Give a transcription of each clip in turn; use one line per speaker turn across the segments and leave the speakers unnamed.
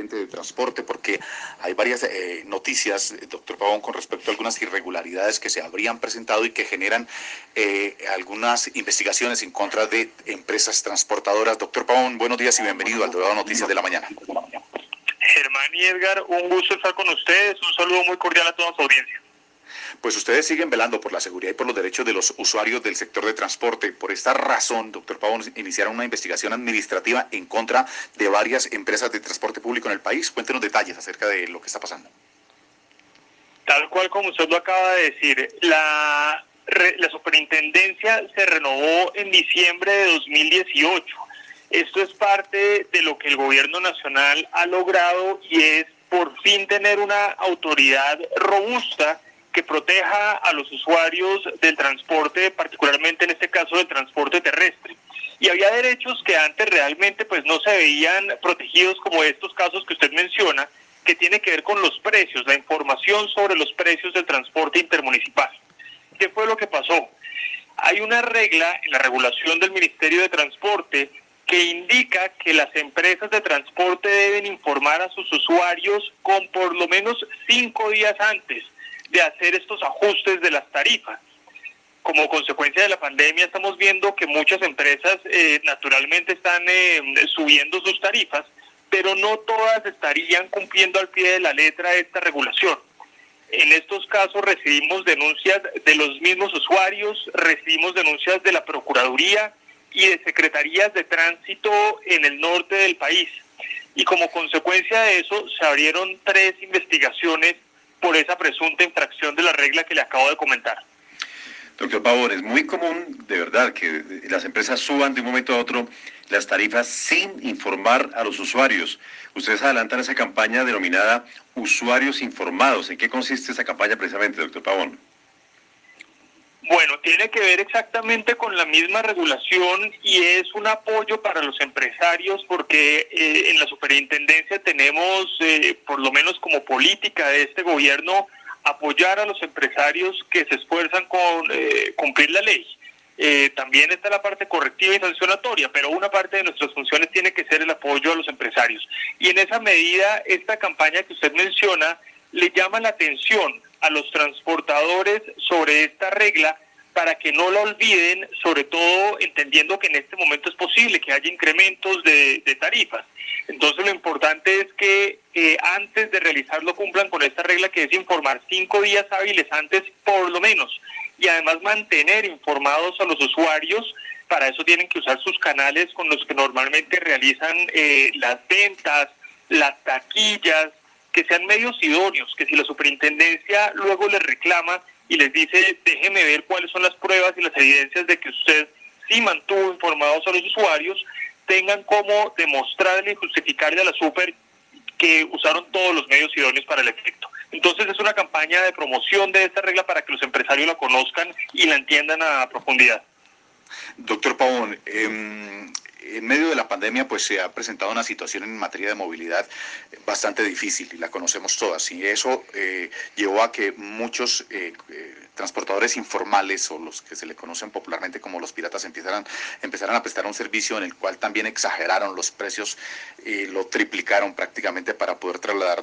gerente de transporte, porque hay varias noticias, doctor Pavón, con respecto a algunas irregularidades que se habrían presentado y que generan algunas investigaciones en contra de empresas transportadoras. Doctor Pavón, buenos días y bienvenido al Dorado Noticias de la Mañana.
Germán y Edgar, un gusto estar con ustedes, un saludo muy cordial a toda su audiencia.
Pues ustedes siguen velando por la seguridad y por los derechos de los usuarios del sector de transporte. Por esta razón, doctor Pavón, iniciaron una investigación administrativa en contra de varias empresas de transporte público en el país. Cuéntenos detalles acerca de lo que está pasando.
Tal cual como usted lo acaba de decir, la superintendencia se renovó en diciembre de 2018. Esto es parte de lo que el gobierno nacional ha logrado y es por fin tener una autoridad robusta que proteja a los usuarios del transporte, particularmente en este caso del transporte terrestre. Y había derechos que antes realmente pues no se veían protegidos, como estos casos que usted menciona, que tiene que ver con los precios, la información sobre los precios del transporte intermunicipal. ¿Qué fue lo que pasó? Hay una regla en la regulación del Ministerio de Transporte que indica que las empresas de transporte deben informar a sus usuarios con por lo menos 5 días antes de hacer estos ajustes de las tarifas. Como consecuencia de la pandemia estamos viendo que muchas empresas naturalmente están subiendo sus tarifas, pero no todas estarían cumpliendo al pie de la letra esta regulación. En estos casos recibimos denuncias de los mismos usuarios, recibimos denuncias de la Procuraduría y de Secretarías de Tránsito en el norte del país. Y como consecuencia de eso se abrieron 3 investigaciones por esa presunta infracción de la regla que le acabo de comentar.
Doctor Pavón, es muy común, de verdad, que las empresas suban de un momento a otro las tarifas sin informar a los usuarios. Ustedes adelantan esa campaña denominada Usuarios Informados. ¿En qué consiste esa campaña precisamente, doctor Pavón?
Bueno, tiene que ver exactamente con la misma regulación y es un apoyo para los empresarios porque en la superintendencia tenemos, por lo menos como política de este gobierno, apoyar a los empresarios que se esfuerzan con cumplir la ley. También está la parte correctiva y sancionatoria, pero una parte de nuestras funciones tiene que ser el apoyo a los empresarios. Y en esa medida, esta campaña que usted menciona le llama la atención a los transportadores sobre esta regla para que no la olviden, sobre todo entendiendo que en este momento es posible que haya incrementos de tarifas. Entonces lo importante es que antes de realizarlo cumplan con esta regla que es informar 5 días hábiles antes por lo menos y además mantener informados a los usuarios. Para eso tienen que usar sus canales con los que normalmente realizan las ventas, las taquillas, que sean medios idóneos, que si la superintendencia luego les reclama y les dice, déjeme ver cuáles son las pruebas y las evidencias de que usted sí mantuvo informados a los usuarios, tengan cómo demostrarle y justificarle a la super que usaron todos los medios idóneos para el efecto. Entonces es una campaña de promoción de esta regla para que los empresarios la conozcan y la entiendan a profundidad.
Doctor Pavón, en medio de la pandemia pues se ha presentado una situación en materia de movilidad bastante difícil y la conocemos todas, y eso llevó a que muchos transportadores informales, o los que se le conocen popularmente como los piratas, empezaran a prestar un servicio en el cual también exageraron los precios, lo triplicaron prácticamente para poder trasladar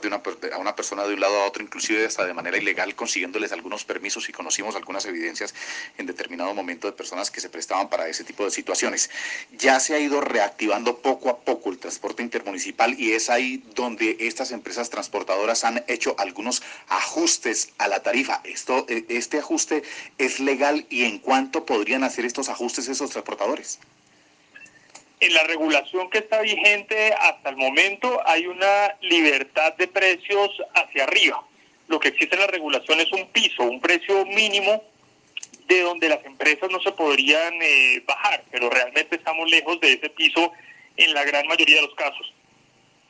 a una persona de un lado a otro, inclusive hasta de manera ilegal, consiguiéndoles algunos permisos, y conocimos algunas evidencias en determinado momento de personas que se prestaban para ese tipo de situaciones. Ya se ha ido reactivando poco a poco el transporte intermunicipal y es ahí donde estas empresas transportadoras han hecho algunos ajustes a la tarifa. ¿Este ajuste es legal y en cuánto podrían hacer estos ajustes esos transportadores?
En la regulación que está vigente hasta el momento hay una libertad de precios hacia arriba. Lo que existe en la regulación es un piso, un precio mínimo de donde las empresas no se podrían bajar, pero realmente estamos lejos de ese piso en la gran mayoría de los casos.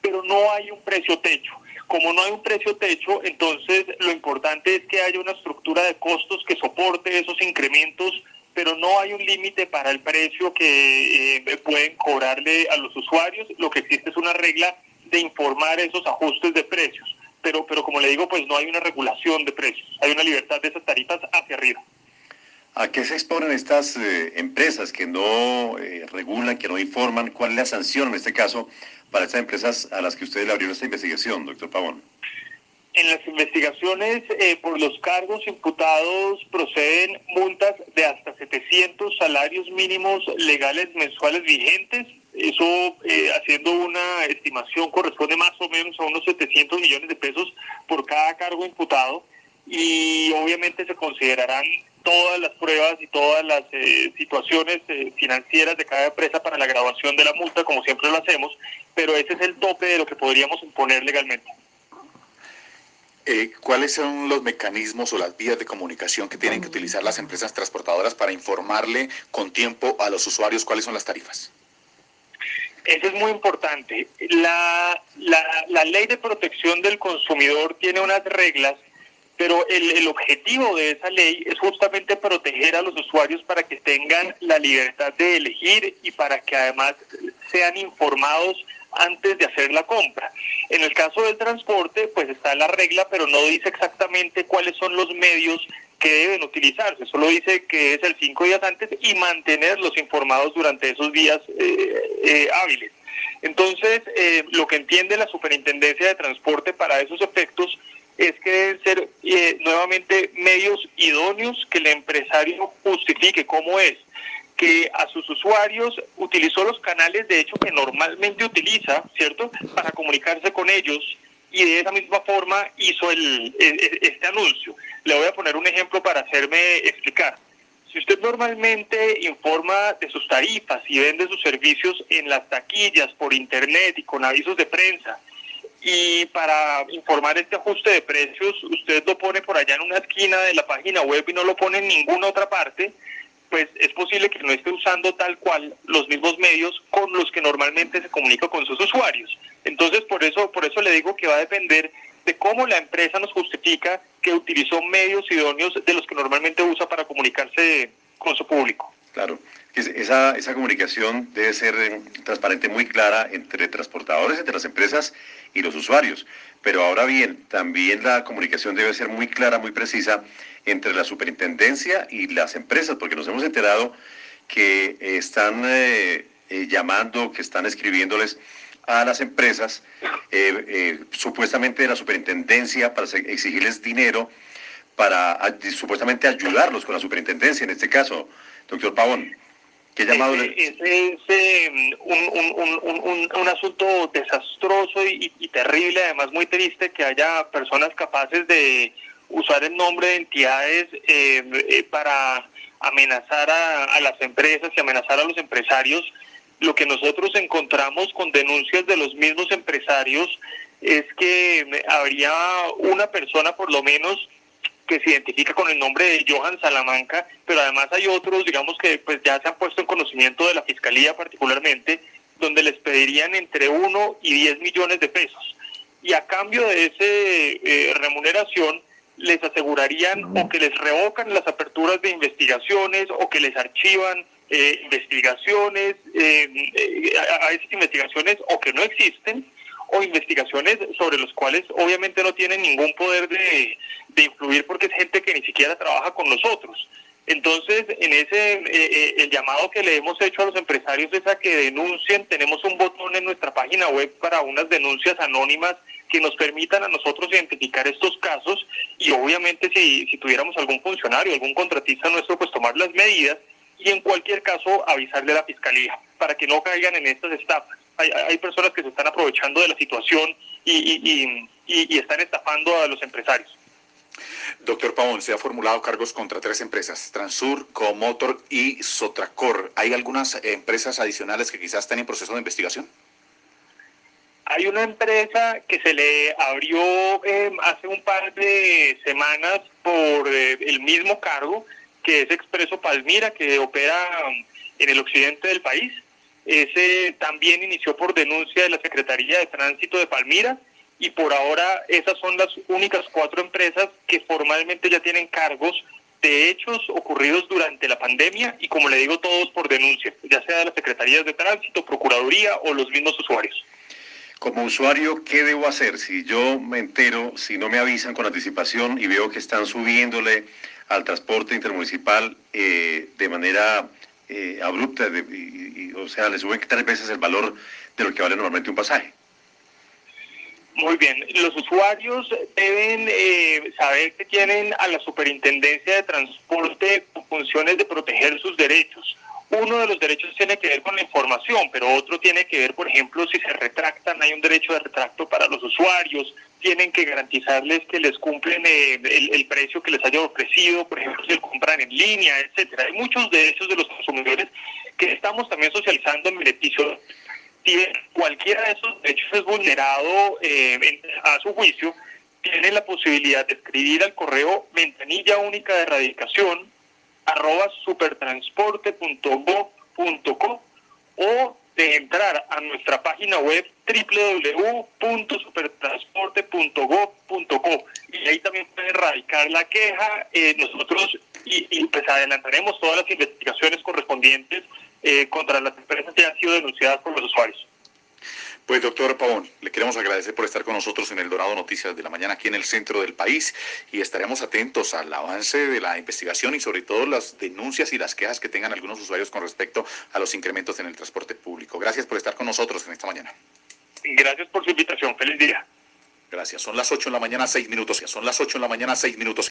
Pero no hay un precio techo. Como no hay un precio techo, entonces lo importante es que haya una estructura de costos que soporte esos incrementos, pero no hay un límite para el precio que pueden cobrarle a los usuarios. Lo que existe es una regla de informar esos ajustes de precios. Pero como le digo, pues no hay una regulación de precios. Hay una libertad de esas tarifas hacia arriba.
¿A qué se exponen estas empresas que no regulan, que no informan? ¿Cuál es la sanción en este caso para estas empresas a las que ustedes le abrieron esta investigación, doctor Pavón?
En las investigaciones por los cargos imputados proceden multas de hasta 700 salarios mínimos legales mensuales vigentes. Eso, haciendo una estimación, corresponde más o menos a unos 700 millones de pesos por cada cargo imputado, y obviamente se considerarán todas las pruebas y todas las situaciones financieras de cada empresa para la graduación de la multa, como siempre lo hacemos, pero ese es el tope de lo que podríamos imponer legalmente.
¿Cuáles son los mecanismos o las vías de comunicación que tienen que utilizar las empresas transportadoras para informarle con tiempo a los usuarios cuáles son las tarifas?
Eso es muy importante. La ley de protección del consumidor tiene unas reglas, pero el objetivo de esa ley es justamente proteger a los usuarios para que tengan la libertad de elegir y para que además sean informados antes de hacer la compra. En el caso del transporte, pues está la regla, pero no dice exactamente cuáles son los medios que deben utilizarse. Solo dice que es el 5 días antes y mantenerlos informados durante esos días hábiles. Entonces, lo que entiende la Superintendencia de Transporte para esos efectos es que deben ser nuevamente medios idóneos, que el empresario justifique cómo es, que a sus usuarios utilizó los canales de hecho que normalmente utiliza, ¿cierto?, para comunicarse con ellos, y de esa misma forma hizo este anuncio. Le voy a poner un ejemplo para hacerme explicar. Si usted normalmente informa de sus tarifas y vende sus servicios en las taquillas, por internet y con avisos de prensa, y para informar este ajuste de precios usted lo pone por allá en una esquina de la página web y no lo pone en ninguna otra parte, pues es posible que no esté usando tal cual los mismos medios con los que normalmente se comunica con sus usuarios. Entonces, por eso le digo que va a depender de cómo la empresa nos justifica que utilizó medios idóneos de los que normalmente usa para comunicarse con su público.
Claro, esa comunicación debe ser transparente, muy clara entre transportadores, entre las empresas y los usuarios. Pero ahora bien, también la comunicación debe ser muy clara, muy precisa entre la superintendencia y las empresas, porque nos hemos enterado que están llamando, que están escribiéndoles a las empresas, supuestamente de la superintendencia, para exigirles dinero, para supuestamente ayudarlos con la superintendencia, en este caso, doctor Pavón. ¿Qué llamado?
Es un asunto desastroso y terrible, además muy triste, que haya personas capaces de usar el nombre de entidades para amenazar a las empresas y amenazar a los empresarios. Lo que nosotros encontramos con denuncias de los mismos empresarios es que habría una persona por lo menos que se identifica con el nombre de Johan Salamanca, pero además hay otros, digamos, que pues ya se han puesto en conocimiento de la Fiscalía particularmente, donde les pedirían entre 1 y 10 millones de pesos. Y a cambio de esa remuneración, les asegurarían o que les revocan las aperturas de investigaciones o que les archivan investigaciones, a esas investigaciones o que no existen, o investigaciones sobre los cuales obviamente no tienen ningún poder de influir porque es gente que ni siquiera trabaja con nosotros. Entonces, en el llamado que le hemos hecho a los empresarios es a que denuncien. Tenemos un botón en nuestra página web para unas denuncias anónimas que nos permitan a nosotros identificar estos casos, y obviamente si tuviéramos algún funcionario, algún contratista nuestro, pues tomar las medidas, y en cualquier caso avisarle a la Fiscalía para que no caigan en estas estafas. Hay personas que se están aprovechando de la situación y están estafando a los empresarios.
Doctor Pavón, se ha formulado cargos contra 3 empresas, Transur, Comotor y Sotracor. ¿Hay algunas empresas adicionales que quizás estén en proceso de investigación?
Hay una empresa que se le abrió hace un par de semanas por el mismo cargo, que es Expreso Palmira, que opera en el occidente del país. Ese también inició por denuncia de la Secretaría de Tránsito de Palmira, y por ahora esas son las únicas 4 empresas que formalmente ya tienen cargos de hechos ocurridos durante la pandemia, y como le digo, todos por denuncia, ya sea de las Secretarías de Tránsito, Procuraduría o los mismos usuarios.
Como usuario, ¿qué debo hacer? Si yo me entero, si no me avisan con anticipación y veo que están subiéndole al transporte intermunicipal de manera abrupta, o sea, le suben 3 veces el valor de lo que vale normalmente un pasaje.
Muy bien, los usuarios deben saber que tienen a la Superintendencia de Transporte con funciones de proteger sus derechos. Uno de los derechos tiene que ver con la información, pero otro tiene que ver, por ejemplo, si se retractan, hay un derecho de retracto para los usuarios, tienen que garantizarles que les cumplen el precio que les haya ofrecido, por ejemplo, si lo compran en línea, etcétera. Hay muchos derechos de los consumidores que estamos también socializando en beneficio. Si cualquiera de esos derechos es vulnerado a su juicio, tiene la posibilidad de escribir al correo ventanilla única de erradicación @supertransporte.gov.co o de entrar a nuestra página web www.supertransporte.gov.co y ahí también pueden erradicar la queja. Nosotros pues adelantaremos todas las investigaciones correspondientes contra las empresas que han sido denunciadas por los usuarios.
Pues doctor Pavón, le queremos agradecer por estar con nosotros en El Dorado Noticias de la Mañana aquí en el centro del país y estaremos atentos al avance de la investigación y sobre todo las denuncias y las quejas que tengan algunos usuarios con respecto a los incrementos en el transporte público. Gracias por estar con nosotros en esta mañana.
Gracias por su invitación. Feliz día.
Gracias. Son las 8 de la mañana, 6 minutos. Son las 8 de la mañana, 6 minutos.